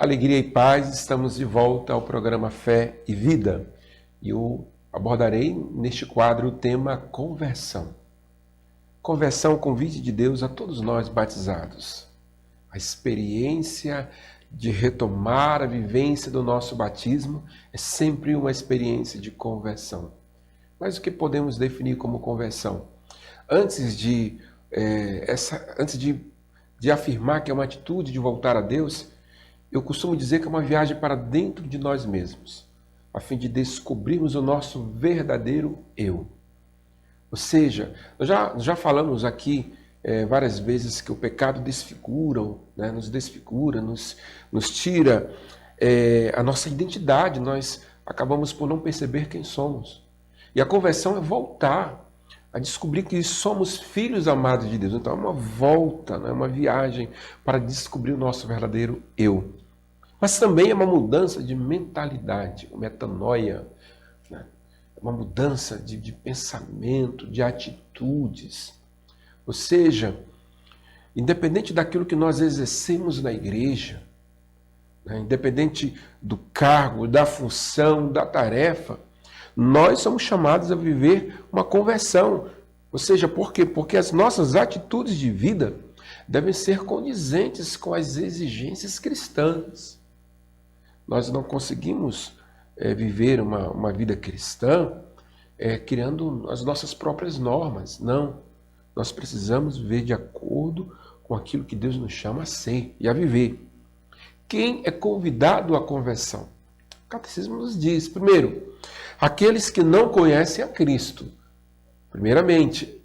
Alegria e paz, estamos de volta ao programa Fé e Vida. E eu abordarei neste quadro o tema conversão. Conversão, convite de Deus a todos nós batizados. A experiência de retomar a vivência do nosso batismo é sempre uma experiência de conversão. Mas o que podemos definir como conversão? Antes de afirmar que é uma atitude de voltar a Deus, eu costumo dizer que é uma viagem para dentro de nós mesmos, a fim de descobrirmos o nosso verdadeiro eu. Ou seja, nós já falamos aqui várias vezes que o pecado desfigura, nos desfigura, nos tira a nossa identidade, nós acabamos por não perceber quem somos. E a conversão é voltar a descobrir que somos filhos amados de Deus. Então é uma volta, é uma viagem para descobrir o nosso verdadeiro eu. Mas também é uma mudança de mentalidade, uma metanoia, uma mudança de pensamento, de atitudes. Ou seja, independente daquilo que nós exercemos na igreja, independente do cargo, da função, da tarefa, nós somos chamados a viver uma conversão. Ou seja, por quê? Porque as nossas atitudes de vida devem ser condizentes com as exigências cristãs. Nós não conseguimos viver uma vida cristã criando as nossas próprias normas. Não. Nós precisamos viver de acordo com aquilo que Deus nos chama a ser e a viver. Quem é convidado à conversão? O Catecismo nos diz, primeiro, aqueles que não conhecem a Cristo, primeiramente.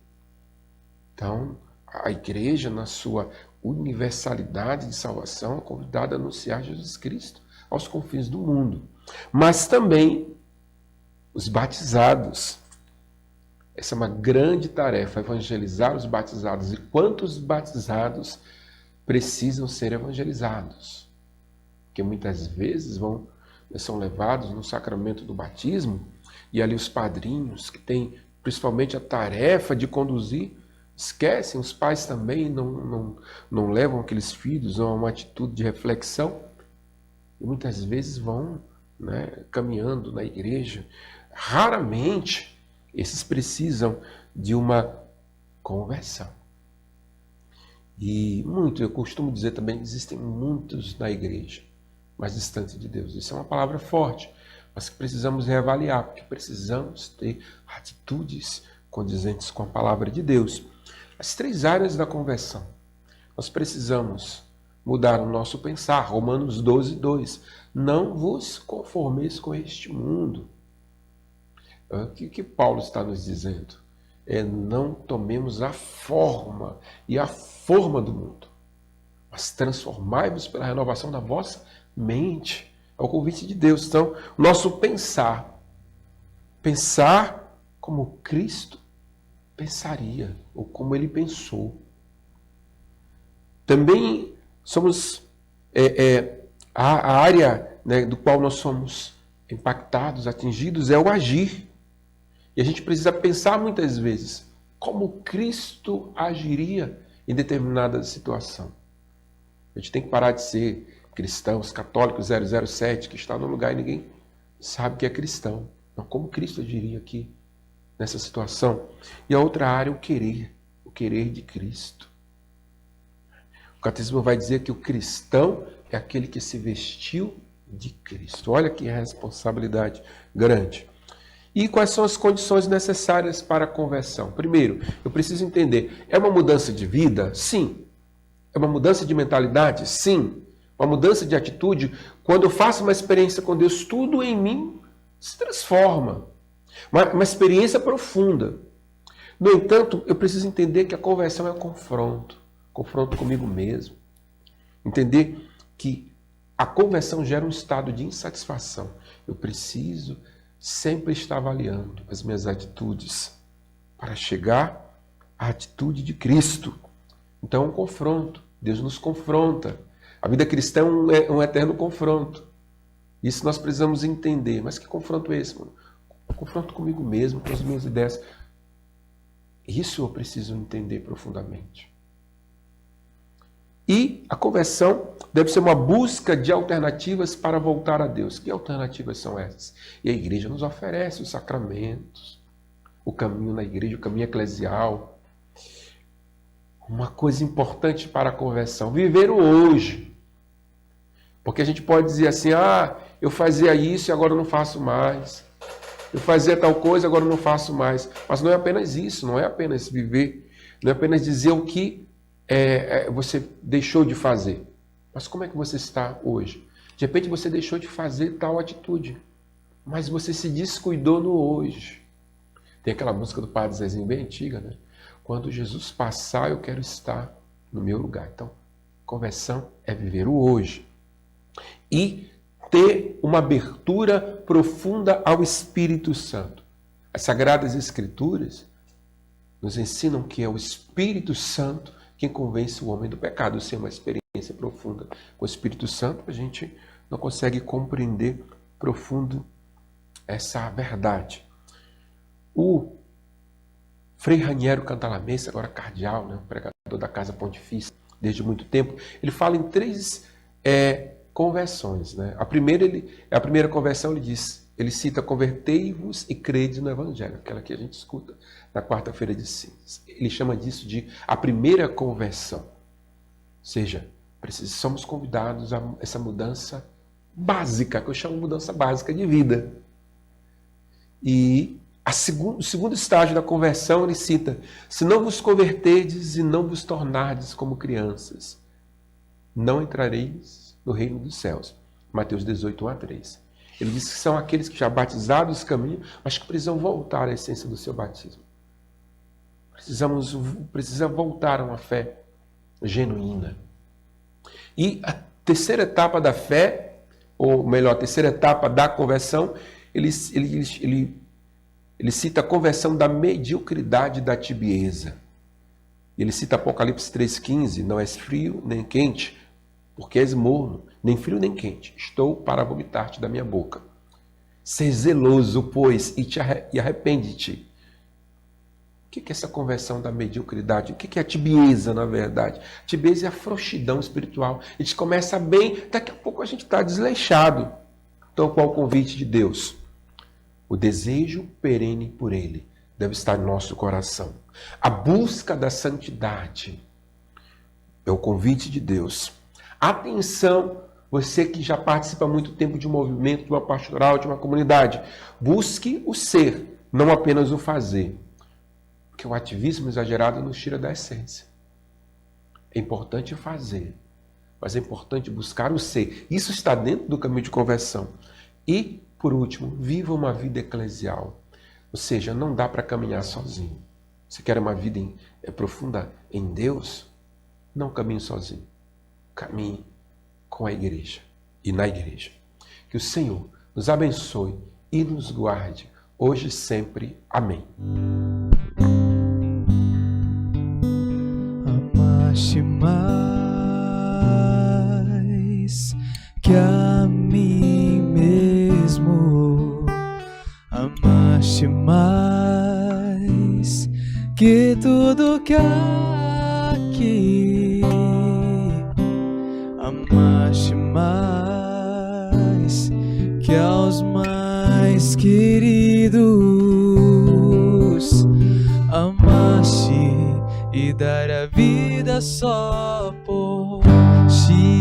Então, a igreja, na sua universalidade de salvação, é convidada a anunciar Jesus Cristo aos confins do mundo. Mas também os batizados. Essa é uma grande tarefa, evangelizar os batizados. E quantos batizados precisam ser evangelizados? Porque muitas vezes são levados no sacramento do batismo e ali os padrinhos, que têm principalmente a tarefa de conduzir, esquecem, os pais também não levam aqueles filhos a uma atitude de reflexão. E muitas vezes vão caminhando na igreja. Raramente esses precisam de uma conversão. E eu costumo dizer também que existem muitos na igreja, mais distantes de Deus. Isso é uma palavra forte, mas que precisamos reavaliar, porque precisamos ter atitudes condizentes com a palavra de Deus. As 3 áreas da conversão. Nós precisamos mudar o nosso pensar. Romanos 12, 2. Não vos conformeis com este mundo. O que Paulo está nos dizendo? Não tomemos a forma do mundo, mas transformai-vos pela renovação da vossa mente. É o convite de Deus. Então, nosso pensar como Cristo pensaria, ou como ele pensou. Também somos a área do qual nós somos impactados, atingidos, é o agir. E a gente precisa pensar muitas vezes como Cristo agiria em determinada situação. A gente tem que parar de ser cristãos, católicos 007, que está num lugar e ninguém sabe que é cristão. Não, como Cristo agiria aqui nessa situação? E a outra área é o querer de Cristo. O Catecismo vai dizer que o cristão é aquele que se vestiu de Cristo. Olha que responsabilidade grande. E quais são as condições necessárias para a conversão? Primeiro, eu preciso entender, é uma mudança de vida? Sim. É uma mudança de mentalidade? Sim. Uma mudança de atitude? Quando eu faço uma experiência com Deus, tudo em mim se transforma. Uma experiência profunda. No entanto, eu preciso entender que a conversão é um confronto comigo mesmo. Entender que a conversão gera um estado de insatisfação. Eu preciso sempre estar avaliando as minhas atitudes para chegar à atitude de Cristo. Então é um confronto. Deus nos confronta. A vida cristã é um eterno confronto. Isso nós precisamos entender. Mas que confronto é esse, mano? Confronto comigo mesmo, com as minhas ideias. Isso eu preciso entender profundamente. E a conversão deve ser uma busca de alternativas para voltar a Deus. Que alternativas são essas? E a igreja nos oferece os sacramentos, o caminho na igreja, o caminho eclesial. Uma coisa importante para a conversão, viver o hoje. Porque a gente pode dizer assim, eu fazia isso e agora eu não faço mais. Eu fazia tal coisa, agora eu não faço mais. Mas não é apenas isso, não é apenas viver, não é apenas dizer o que você deixou de fazer. Mas como é que você está hoje? De repente você deixou de fazer tal atitude, mas você se descuidou no hoje. Tem aquela música do Padre Zezinho bem antiga, né? Quando Jesus passar, eu quero estar no meu lugar. Então, conversão é viver o hoje. E ter uma abertura profunda ao Espírito Santo. As Sagradas Escrituras nos ensinam que é o Espírito Santo quem convence o homem do pecado. Sem uma experiência profunda com o Espírito Santo, a gente não consegue compreender profundo essa verdade. O Frei Raniero Cantalamessa, agora cardeal, né, pregador da Casa Pontifícia desde muito tempo, ele fala em 3 conversões. Né? A primeira conversão, ele cita: convertei-vos e credes no Evangelho, aquela que a gente escuta na quarta-feira de cinzas. Ele chama disso de a primeira conversão. Ou seja, somos convidados a essa mudança básica, que eu chamo de mudança básica de vida. E o segundo estágio da conversão, ele cita: se não vos converterdes e não vos tornardes como crianças, não entrareis no reino dos céus. Mateus 18, 1-3. Ele diz que são aqueles que já batizados caminham, mas que precisam voltar à essência do seu batismo. Precisamos voltar a uma fé genuína. E a terceira etapa da fé, ou melhor, a terceira etapa da conversão, ele cita a conversão da mediocridade e da tibieza. Ele cita Apocalipse 3,15: não és frio nem quente, porque és morno, nem frio nem quente. Estou para vomitar-te da minha boca. Ser zeloso, pois, e arrepende-te. O que é essa conversão da mediocridade? O que é a tibieza, na verdade? A tibieza é a frouxidão espiritual. A gente começa bem, daqui a pouco a gente está desleixado. Então, qual é o convite de Deus? O desejo perene por Ele deve estar no nosso coração. A busca da santidade é o convite de Deus. Atenção, você que já participa há muito tempo de um movimento, de uma pastoral, de uma comunidade. Busque o ser, não apenas o fazer. Porque o ativismo exagerado nos tira da essência. É importante fazer, mas é importante buscar o ser. Isso está dentro do caminho de conversão. E, por último, viva uma vida eclesial. Ou seja, não dá para caminhar sozinho. Você quer uma vida profunda em Deus? Não caminhe sozinho. Caminhe com a igreja e na igreja. Que o Senhor nos abençoe e nos guarde, hoje e sempre. Amém. Amaste mais que a mim mesmo, amaste mais que tudo que aqui, amaste mais que aos mais queridos, amaste e dar a vida só por ti.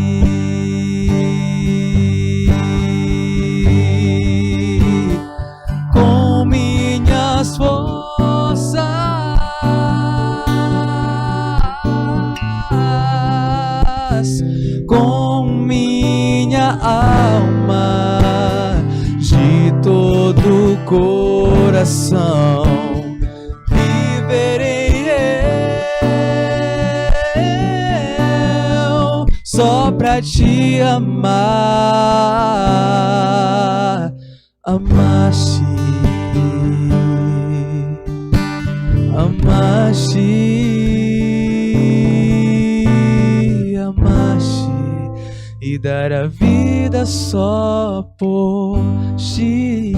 Com minhas forças, com minha alma, de todo o coração, só pra te amar. Amaste, amaste, amaste e dar a vida só por ti.